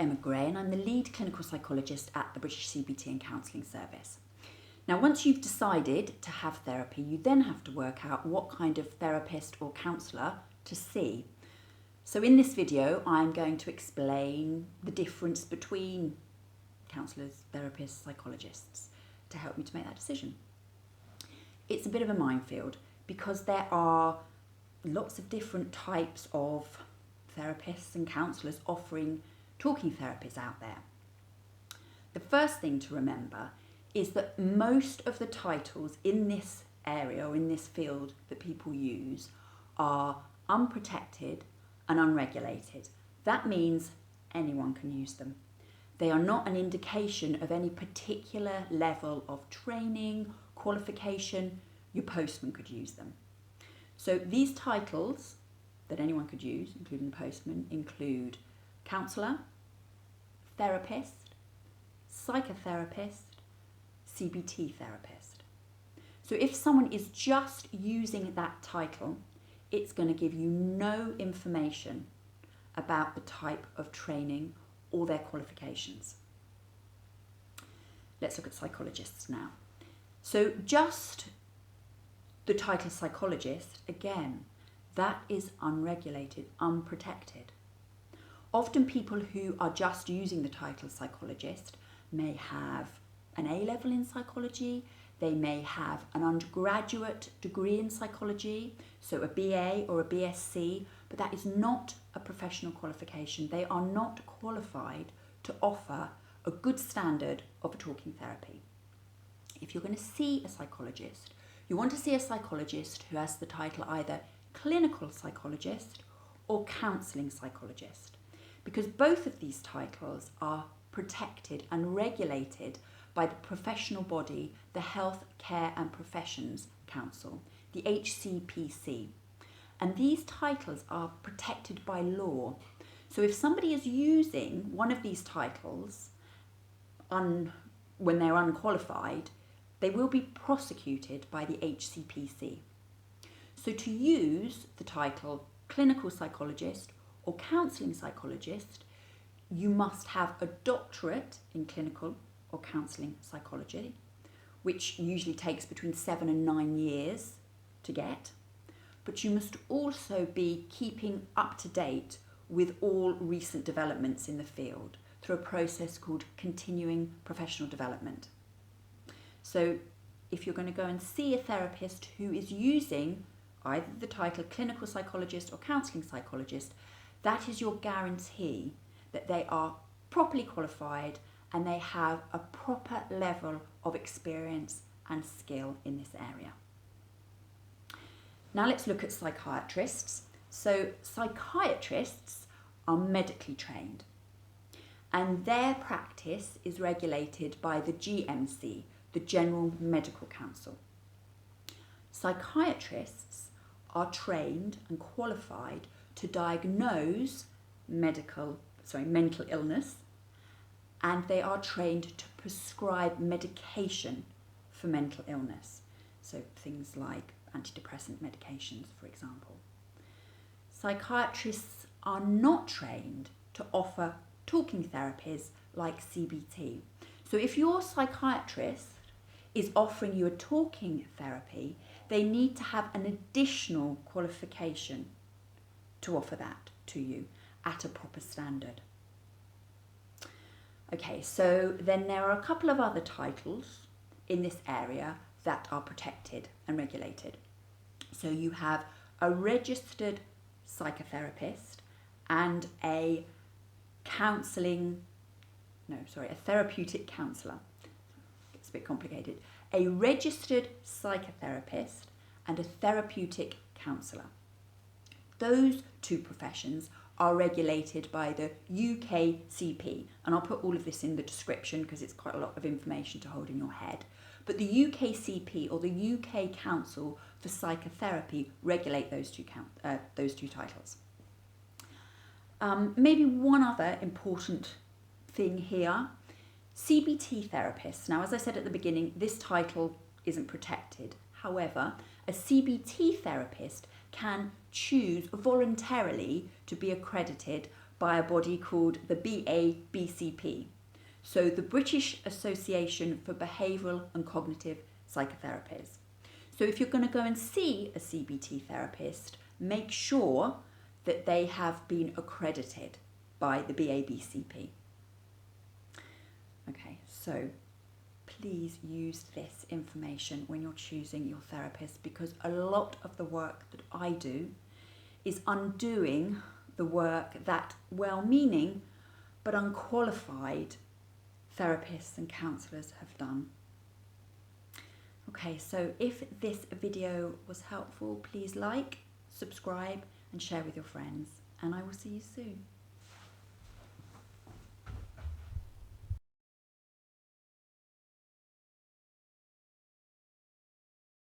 Emma Gray and I'm the lead clinical psychologist at the British CBT and Counselling service. Now, once you've decided to have therapy, you then have to work out what kind of therapist or counsellor to see. So in this video, I'm going to explain the difference between counsellors, therapists, psychologists to help you to make that decision. It's a bit of a minefield because there are lots of different types of therapists and counsellors offering talking therapies out there. The first thing to remember is that most of the titles in this area or in this field that people use are unprotected and unregulated. That means anyone can use them. They are not an indication of any particular level of training, qualification. Your postman could use them. So these titles that anyone could use, including the postman, include counsellor, therapist, psychotherapist, CBT therapist. So if someone is just using that title, it's going to give you no information about the type of training or their qualifications. Let's look at psychologists now. So just the title psychologist, again, that is unregulated, unprotected. Often people who are just using the title psychologist may have an A-level in psychology, they may have an undergraduate degree in psychology, so a BA or a BSc, but that is not a professional qualification. They are not qualified to offer a good standard of a talking therapy. If you're going to see a psychologist, you want to see a psychologist who has the title either clinical psychologist or counselling psychologist, because both of these titles are protected and regulated by the professional body, the Health, Care and Professions Council, the HCPC. And these titles are protected by law. So if somebody is using one of these titles when they're unqualified, they will be prosecuted by the HCPC. So to use the title clinical psychologist or counselling psychologist, you must have a doctorate in clinical or counselling psychology, which usually takes between 7 and 9 years to get. But you must also be keeping up to date with all recent developments in the field through a process called continuing professional development. So if you're going to go and see a therapist who is using either the title clinical psychologist or counselling psychologist, that is your guarantee that they are properly qualified and they have a proper level of experience and skill in this area. Now let's look at psychiatrists. So psychiatrists are medically trained and their practice is regulated by the GMC, the General Medical Council. Psychiatrists are trained and qualified to diagnose mental illness, and they are trained to prescribe medication for mental illness. So things like antidepressant medications, for example. Psychiatrists are not trained to offer talking therapies like CBT. So if your psychiatrist is offering you a talking therapy, they need to have an additional qualification to offer that to you at a proper standard. Okay, so then there are a couple of other titles in this area that are protected and regulated. So you have a registered psychotherapist and a therapeutic counsellor. It's a bit complicated. A registered psychotherapist and a therapeutic counsellor. Those two professions are regulated by the UKCP, and I'll put all of this in the description because it's quite a lot of information to hold in your head. But the UKCP, or the UK Council for Psychotherapy, regulate those two titles. Maybe one other important thing here, CBT Therapist. Now, as I said at the beginning, this title isn't protected. However, a CBT therapist can choose voluntarily to be accredited by a body called the BABCP, so the British Association for Behavioural and Cognitive Psychotherapies. So if you're going to go and see a CBT therapist, make sure that they have been accredited by the BABCP. Okay, so please use this information when you're choosing your therapist, because a lot of the work that I do is undoing the work that well-meaning but unqualified therapists and counsellors have done. Okay, so if this video was helpful, please like, subscribe and share with your friends, and I will see you soon.